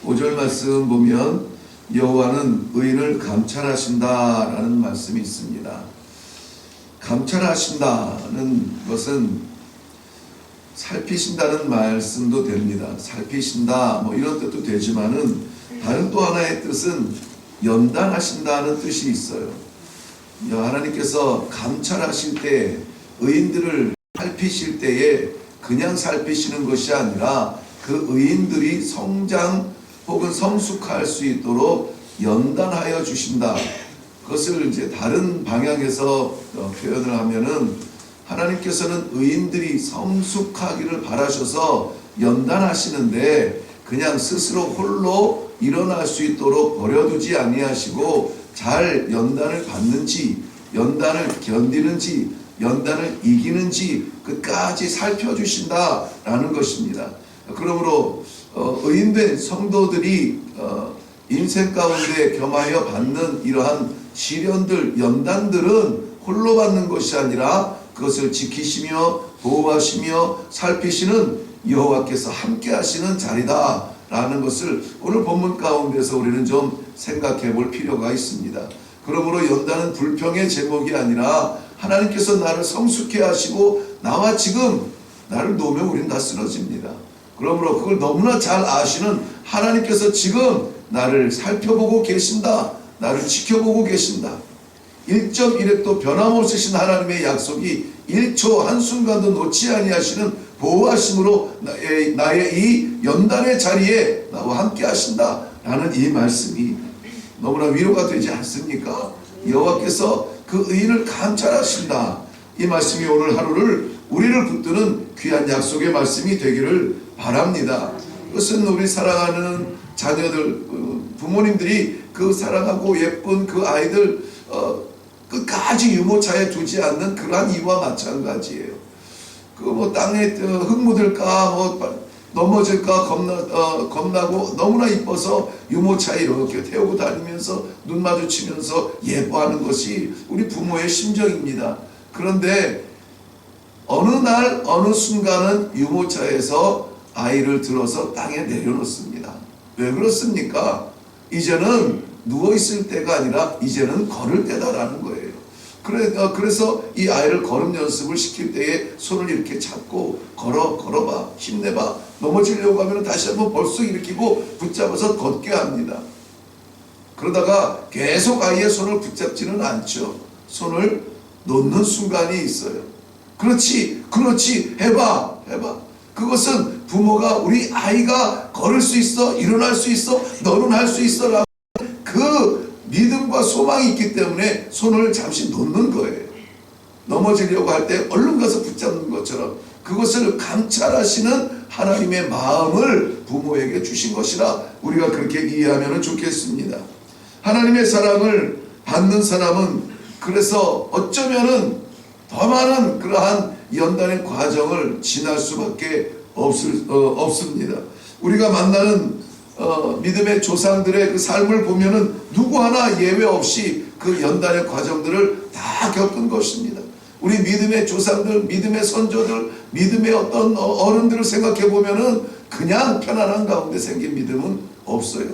5절 말씀 보면 여호와는 의인을 감찰하신다라는 말씀이 있습니다. 감찰하신다는 것은 살피신다는 말씀도 됩니다. 살피신다 뭐 이런 뜻도 되지만은 다른 또 하나의 뜻은 연단하신다는 뜻이 있어요. 하나님께서 감찰하실 때 의인들을 살피실 때에 그냥 살피시는 것이 아니라 그 의인들이 성장 혹은 성숙할 수 있도록 연단하여 주신다. 그것을 이제 다른 방향에서 표현을 하면은 하나님께서는 의인들이 성숙하기를 바라셔서 연단하시는데 그냥 스스로 홀로 일어날 수 있도록 버려두지 아니하시고 잘 연단을 받는지, 연단을 견디는지, 연단을 이기는지 끝까지 살펴주신다라는 것입니다. 그러므로 의인된 성도들이 인생 가운데 겸하여 받는 이러한 시련들, 연단들은 홀로 받는 것이 아니라 그것을 지키시며 보호하시며 살피시는 여호와께서 함께 하시는 자리다라는 것을 오늘 본문 가운데서 우리는 좀 생각해 볼 필요가 있습니다. 그러므로 연단은 불평의 제목이 아니라 하나님께서 나를 성숙해 하시고 나와 지금 나를 놓으면 우리는 다 쓰러집니다. 그러므로 그걸 너무나 잘 아시는 하나님께서 지금 나를 살펴보고 계신다. 나를 지켜보고 계신다. 1.1획도 변함없으신 하나님의 약속이 1초 한순간도 놓지 아니하시는 보호하심으로 나의 이 연단의 자리에 나와 함께 하신다라는 이 말씀이 너무나 위로가 되지 않습니까? 여호와께서 그 의인을 감찰하신다. 이 말씀이 오늘 하루를 우리를 붙드는 귀한 약속의 말씀이 되기를 바랍니다. 그것은 우리 사랑하는 자녀들, 부모님들이 그 사랑하고 예쁜 그 아이들 끝까지 유모차에 두지 않는 그러한 이유와 마찬가지예요. 그 뭐 땅에 흙 묻을까 뭐 넘어질까 겁나고 너무나 이뻐서 유모차에 이렇게 태우고 다니면서 눈 마주치면서 예뻐하는 것이 우리 부모의 심정입니다. 그런데 어느 날 어느 순간은 유모차에서 아이를 들어서 땅에 내려놓습니다. 왜 그렇습니까? 이제는 누워있을 때가 아니라 이제는 걸을 때다라는 거예요. 그래서 이 아이를 걸음 연습을 시킬 때에 손을 이렇게 잡고 걸어봐, 힘내봐. 넘어지려고 하면 다시 한번 벌써 일으키고 붙잡아서 걷게 합니다. 그러다가 계속 아이의 손을 붙잡지는 않죠. 손을 놓는 순간이 있어요. 그렇지, 해봐. 그것은 부모가 우리 아이가 걸을 수 있어, 일어날 수 있어, 너는 할 수 있어 라고 그 믿음과 소망이 있기 때문에 손을 잠시 놓는 거예요. 넘어지려고 할 때 얼른 가서 붙잡는 것처럼 그것을 감찰하시는 하나님의 마음을 부모에게 주신 것이라 우리가 그렇게 이해하면 좋겠습니다. 하나님의 사랑을 받는 사람은 그래서 어쩌면은 더 많은 그러한 연단의 과정을 지날 수밖에 없습니다. 우리가 만나는 믿음의 조상들의 그 삶을 보면은 누구 하나 예외 없이 그 연단의 과정들을 다 겪은 것입니다. 우리 믿음의 조상들, 믿음의 선조들, 믿음의 어떤 어른들을 생각해 보면은 그냥 편안한 가운데 생긴 믿음은 없어요.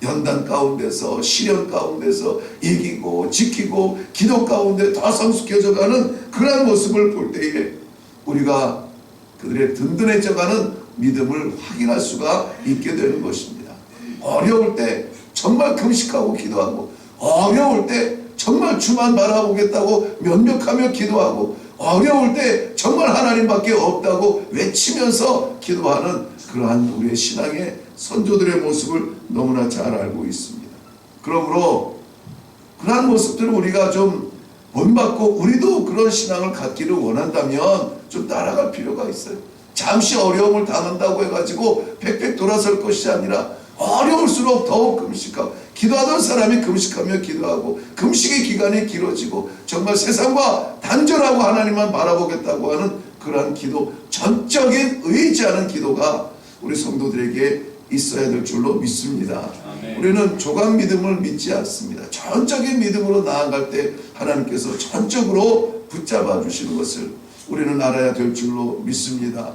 연단 가운데서, 시련 가운데서 이기고 지키고 기도 가운데 더 성숙해져가는 그러한 모습을 볼 때에 우리가 그들의 든든해져가는 믿음을 확인할 수가 있게 되는 것입니다. 어려울 때 정말 금식하고 기도하고, 어려울 때 정말 주만 바라보겠다고 면벽하며 기도하고, 어려울 때 정말 하나님밖에 없다고 외치면서 기도하는 그러한 우리의 신앙의 선조들의 모습을 너무나 잘 알고 있습니다. 그러므로 그러한 모습들을 우리가 좀 본받고 우리도 그런 신앙을 갖기를 원한다면 좀 따라갈 필요가 있어요. 잠시 어려움을 당한다고 해가지고 팩팩 돌아설 것이 아니라 어려울수록 더욱 금식하고, 기도하던 사람이 금식하며 기도하고 금식의 기간이 길어지고 정말 세상과 단절하고 하나님만 바라보겠다고 하는 그러한 기도, 전적인 의지하는 기도가 우리 성도들에게 있어야 될 줄로 믿습니다. 아멘. 우리는 조각 믿음을 믿지 않습니다. 전적인 믿음으로 나아갈 때 하나님께서 전적으로 붙잡아 주시는 것을 우리는 알아야 될 줄로 믿습니다.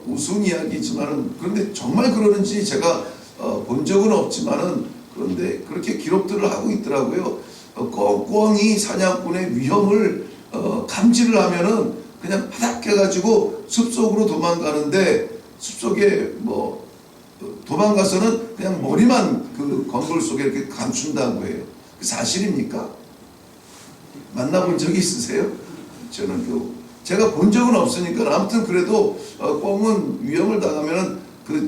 우스운 이야기지만은, 그런데 정말 그러는지 제가 본 적은 없지만은, 그런데 그렇게 기록들을 하고 있더라고요. 꿩이 사냥꾼의 위험을 감지를 하면은 그냥 파닥 해가지고 숲속으로 도망가는데, 숲속에 뭐 도망가서는 그냥 머리만 그 건물 속에 이렇게 감춘다고 해요. 사실입니까? 만나본 적이 있으세요? 저는 제가 본 적은 없으니까. 아무튼 그래도 꿩은 위험을 당하면은 그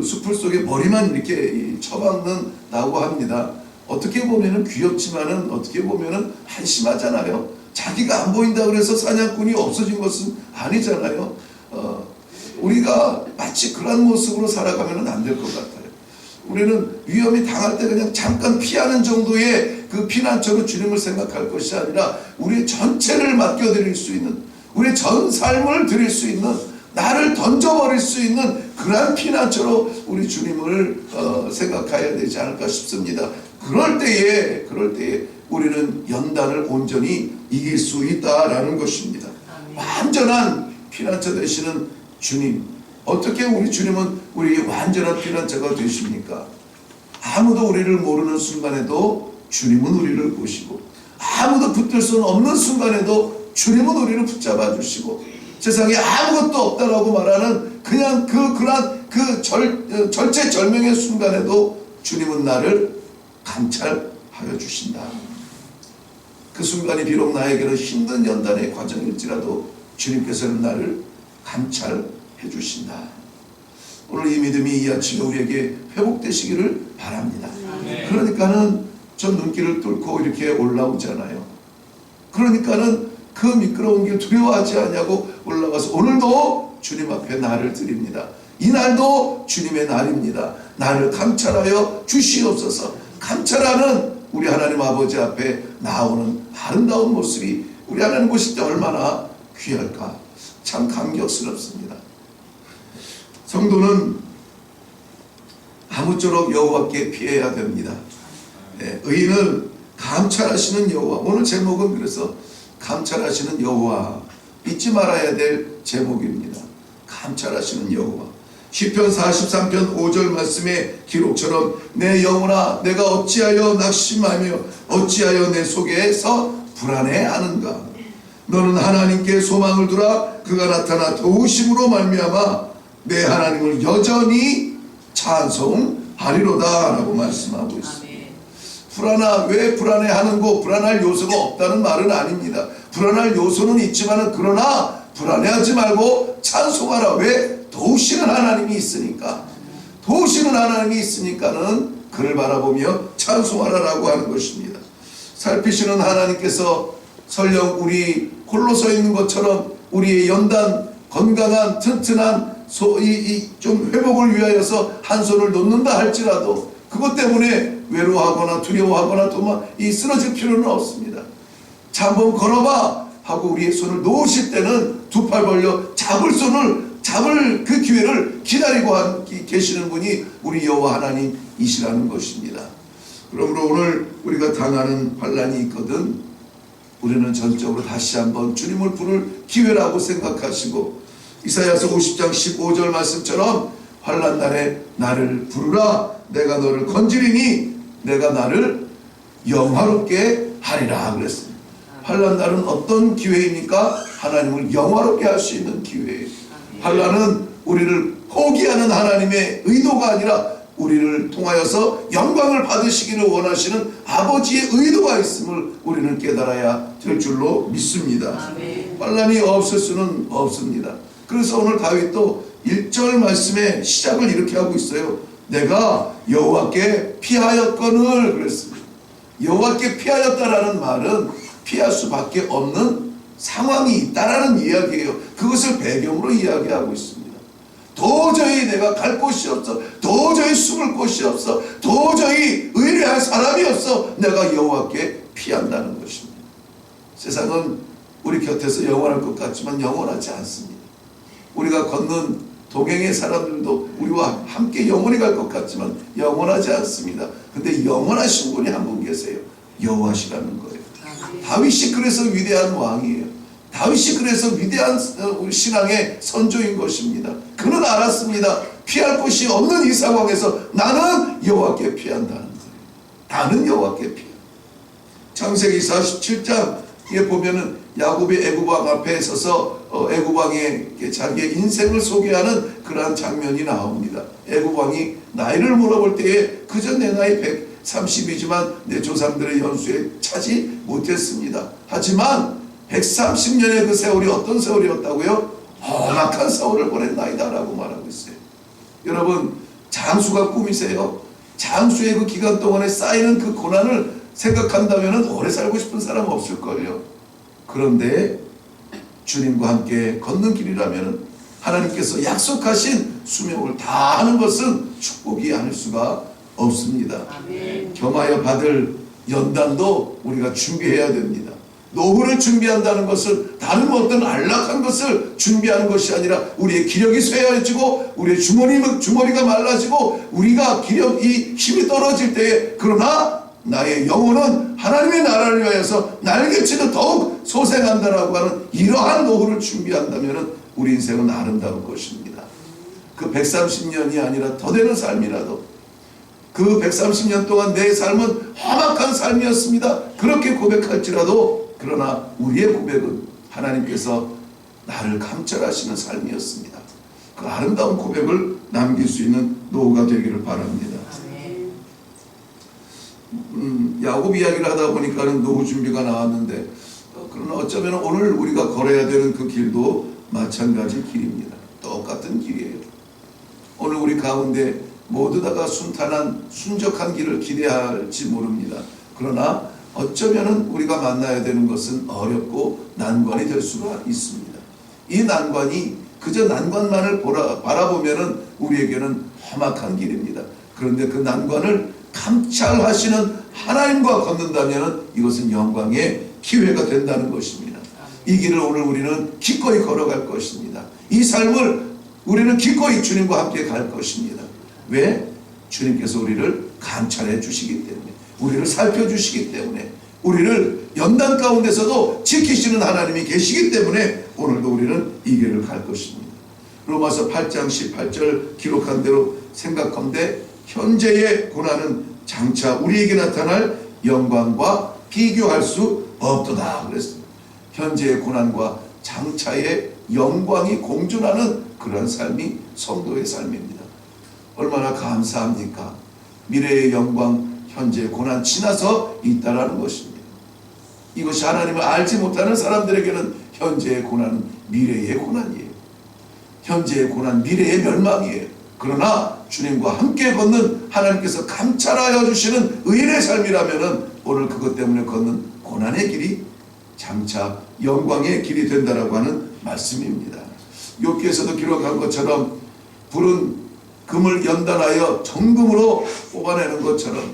숲을 속에 머리만 이렇게 처박는다고 합니다. 어떻게 보면은 귀엽지만은 어떻게 보면은 한심하잖아요. 자기가 안 보인다 그래서 사냥꾼이 없어진 것은 아니잖아요. 우리가 마치 그런 모습으로 살아가면은 안 될 것 같아요. 우리는 위험이 당할 때 그냥 잠깐 피하는 정도의 그 피난처로 주님을 생각할 것이 아니라 우리의 전체를 맡겨드릴 수 있는, 우리의 전 삶을 드릴 수 있는, 나를 던져버릴 수 있는 그러한 피난처로 우리 주님을 생각해야 되지 않을까 싶습니다. 그럴 때에 우리는 연단을 온전히 이길 수 있다라는 것입니다. 완전한 피난처 되시는 주님, 어떻게 우리 주님은 우리 완전한 피난처가 되십니까? 아무도 우리를 모르는 순간에도 주님은 우리를 보시고, 아무도 붙들 수 없는 순간에도 주님은 우리를 붙잡아 주시고, 세상에 아무것도 없다라고 말하는 그냥 그러한 절체절명의 순간에도 주님은 나를 감찰하여 주신다. 그 순간이 비록 나에게는 힘든 연단의 과정일지라도 주님께서는 나를 감찰해 주신다. 오늘 이 믿음이 이 아침에 우리에게 회복되시기를 바랍니다. 그러니까는 저 눈길을 뚫고 이렇게 올라오잖아요. 그러니까는 그 미끄러운 길 두려워하지 않냐고 올라가서 오늘도 주님 앞에 나를 드립니다. 이 날도 주님의 날입니다. 나를 감찰하여 주시옵소서. 감찰하는 우리 하나님 아버지 앞에 나오는 아름다운 모습이 우리 하나님 보실 때 얼마나 귀할까. 참 감격스럽습니다. 성도는 아무쪼록 여호와께 피해야 됩니다. 의인을 감찰하시는 여호와. 오늘 제목은 그래서 감찰하시는 여호와, 잊지 말아야 될 제목입니다. 감찰하시는 여호와. 시편 43편 5절 말씀의 기록처럼 내 영혼아 내가 어찌하여 낙심하며 어찌하여 내 속에서 불안해하는가. 너는 하나님께 소망을 두라. 그가 나타나 도우심으로 말미암아 내 하나님을 여전히 찬송하리로다 라고 말씀하고 있습니다. 왜 불안해하는고? 불안할 요소가 없다는 말은 아닙니다. 불안할 요소는 있지만 그러나 불안해하지 말고 찬송하라. 왜? 도우시는 하나님이 있으니까. 도우시는 하나님이 있으니까는 그를 바라보며 찬송하라라고 하는 것입니다. 살피시는 하나님께서 설령 우리 홀로 서 있는 것처럼 우리의 연단, 건강한 튼튼한 좀 회복을 위하여서 한 손을 놓는다 할지라도 그것 때문에 외로워하거나 두려워하거나 또 쓰러질 필요는 없습니다. 자, 한번 걸어봐 하고 우리의 손을 놓으실 때는 두 팔 벌려 잡을 그 기회를 기다리고 계시는 분이 우리 여호와 하나님이시라는 것입니다. 그러므로 오늘 우리가 당하는 환난이 있거든 우리는 전적으로 다시 한번 주님을 부를 기회라고 생각하시고, 이사야서 50장 15절 말씀처럼 환난 날에 나를 부르라. 내가 너를 건지리니 내가 나를 영화롭게 하리라 그랬습니다. 환난 날은 어떤 기회입니까? 하나님을 영화롭게 할 수 있는 기회예요. 환난은 우리를 포기하는 하나님의 의도가 아니라 우리를 통하여서 영광을 받으시기를 원하시는 아버지의 의도가 있음을 우리는 깨달아야 될 줄로 믿습니다. 환난이 없을 수는 없습니다. 그래서 오늘 다윗도 1절 말씀의 시작을 이렇게 하고 있어요. 내가 여호와께 피하였거늘 그랬습니다. 여호와께 피하였다라는 말은 피할 수밖에 없는 상황이 있다라는 이야기예요. 그것을 배경으로 이야기하고 있습니다. 도저히 내가 갈 곳이 없어. 도저히 숨을 곳이 없어. 도저히 의뢰할 사람이 없어. 내가 여호와께 피한다는 것입니다. 세상은 우리 곁에서 영원할 것 같지만 영원하지 않습니다. 우리가 걷는 동행의 사람들도 우리와 함께 영원히 갈 것 같지만 영원하지 않습니다. 근데 영원하신 분이 한 분 계세요. 여호와시라는 거예요. 다윗이 그래서 위대한 왕이에요. 다윗이 그래서 위대한 신앙의 선조인 것입니다. 그는 알았습니다. 피할 곳이 없는 이 상황에서 나는 여호와께 피한다는 거예요. 나는 여호와께 피한다. 창세기 47장에 보면은 야곱이 애굽왕 앞에 서서 애굽왕에게 자기의 인생을 소개하는 그러한 장면이 나옵니다. 애굽왕이 나이를 물어볼 때에 그저 내 나이 130이지만 내 조상들의 연수에 차지 못했습니다. 하지만 130년의 그 세월이 어떤 세월이었다고요? 험악한 세월을 보냈나이다 라고 말하고 있어요. 여러분, 장수가 꿈이세요? 장수의 그 기간 동안에 쌓이는 그 고난을 생각한다면 오래 살고 싶은 사람 없을걸요. 그런데 주님과 함께 걷는 길이라면 하나님께서 약속하신 수명을 다하는 것은 축복이 아닐 수가 없습니다. 아멘. 겸하여 받을 연단도 우리가 준비해야 됩니다. 노후를 준비한다는 것은 다른 어떤 안락한 것을 준비하는 것이 아니라 우리의 기력이 쇠해지고 우리의 주머니가 말라지고 우리가 기력이 힘이 떨어질 때에 그러나 나의 영혼은 하나님의 나라를 위하여서 날개치듯 더욱 소생한다라고 하는 이러한 노후를 준비한다면 우리 인생은 아름다울 것입니다. 그 130년이 아니라 더 되는 삶이라도 그 130년 동안 내 삶은 험악한 삶이었습니다. 그렇게 고백할지라도 그러나 우리의 고백은 하나님께서 나를 감찰하시는 삶이었습니다. 그 아름다운 고백을 남길 수 있는 노후가 되기를 바랍니다. 야곱 이야기를 하다 보니까는 노후 준비가 나왔는데 그러나 어쩌면 오늘 우리가 걸어야 되는 그 길도 마찬가지 길입니다. 똑같은 길이에요. 오늘 우리 가운데 모두 다가 순탄한 순적한 길을 기대할지 모릅니다. 그러나 어쩌면 우리가 만나야 되는 것은 어렵고 난관이 될 수가 있습니다. 이 난관이 그저 난관만을 바라보면 우리에게는 험악한 길입니다. 그런데 그 난관을 감찰하시는 하나님과 걷는다면 이것은 영광의 기회가 된다는 것입니다. 이 길을 오늘 우리는 기꺼이 걸어갈 것입니다. 이 삶을 우리는 기꺼이 주님과 함께 갈 것입니다. 왜? 주님께서 우리를 감찰해 주시기 때문에, 우리를 살펴주시기 때문에, 우리를 연단 가운데서도 지키시는 하나님이 계시기 때문에 오늘도 우리는 이 길을 갈 것입니다. 로마서 8장 18절 기록한 대로 생각한데 현재의 고난은 장차 우리에게 나타날 영광과 비교할 수 없도다 그랬습니다. 현재의 고난과 장차의 영광이 공존하는 그런 삶이 성도의 삶입니다. 얼마나 감사합니까? 미래의 영광, 현재의 고난 지나서 있다라는 것입니다. 이것이 하나님을 알지 못하는 사람들에게는 현재의 고난은 미래의 고난이에요. 현재의 고난, 미래의 멸망이에요. 그러나 주님과 함께 걷는 하나님께서 감찰하여 주시는 의인의 삶이라면 오늘 그것 때문에 걷는 고난의 길이 장차 영광의 길이 된다라고 하는 말씀입니다. 욥기에서도 기록한 것처럼 불은 금을 연단하여 정금으로 뽑아내는 것처럼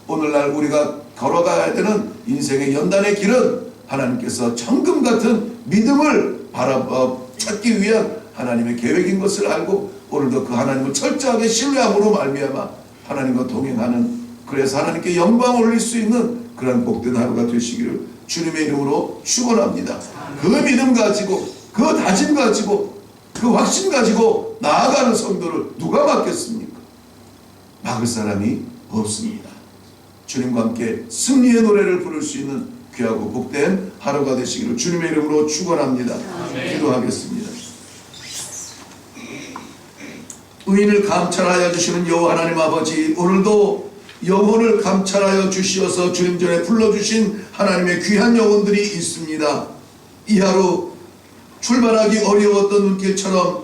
오늘날 우리가 걸어가야 되는 인생의 연단의 길은 하나님께서 정금 같은 믿음을 찾기 위한 하나님의 계획인 것을 알고 오늘도 그 하나님을 철저하게 신뢰함으로 말미암아 하나님과 동행하는, 그래서 하나님께 영광을 올릴 수 있는 그런 복된 하루가 되시기를 주님의 이름으로 축원합니다. 그 믿음 가지고 그 다짐 가지고 그 확신 가지고 나아가는 성도를 누가 막겠습니까? 막을 사람이 없습니다. 주님과 함께 승리의 노래를 부를 수 있는 귀하고 복된 하루가 되시기를 주님의 이름으로 축원합니다. 기도하겠습니다. 의인을 감찰하여 주시는 여호와 하나님 아버지, 오늘도 영혼을 감찰하여 주시어서 주님 전에 불러주신 하나님의 귀한 영혼들이 있습니다. 이 하루 출발하기 어려웠던 눈길처럼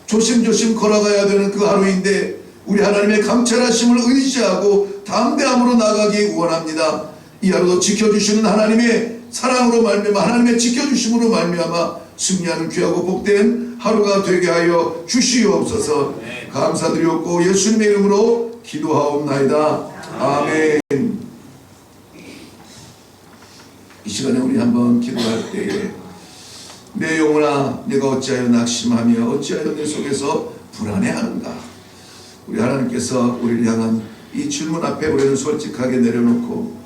조심조심 걸어가야 되는 그 하루인데 우리 하나님의 감찰하심을 의지하고 담대함으로 나가기 원합니다. 이 하루도 지켜주시는 하나님의 사랑으로 말미암아, 하나님의 지켜주심으로 말미암아 승리하는 귀하고 복된 하루가 되게 하여 주시옵소서. 감사드리옵고 예수님의 이름으로 기도하옵나이다. 아멘. 이 시간에 우리 한번 기도할 때에 내 영혼아 내가 어찌하여 낙심하며 어찌하여 내 속에서 불안해하는가. 우리 하나님께서 우리를 향한 이 질문 앞에 우리는 솔직하게 내려놓고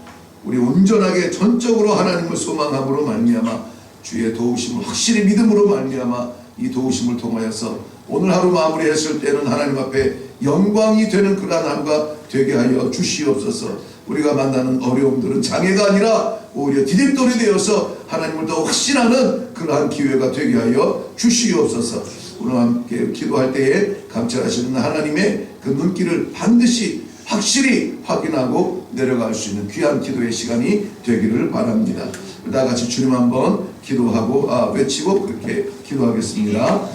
우리 온전하게 전적으로 하나님을 소망함으로 말미암아 주의 도우심을 확실히 믿음으로 말미암아 이 도우심을 통하여서 오늘 하루 마무리했을 때는 하나님 앞에 영광이 되는 그러한 하루가 되게 하여 주시옵소서. 우리가 만나는 어려움들은 장애가 아니라 오히려 디딤돌이 되어서 하나님을 더 확신하는 그러한 기회가 되게 하여 주시옵소서. 오늘 함께 기도할 때에 감찰하시는 하나님의 그 눈길을 반드시 확실히 확인하고 내려갈 수 있는 귀한 기도의 시간이 되기를 바랍니다. 다 같이 주님 한번 기도하고 외치고 그렇게 기도하겠습니다.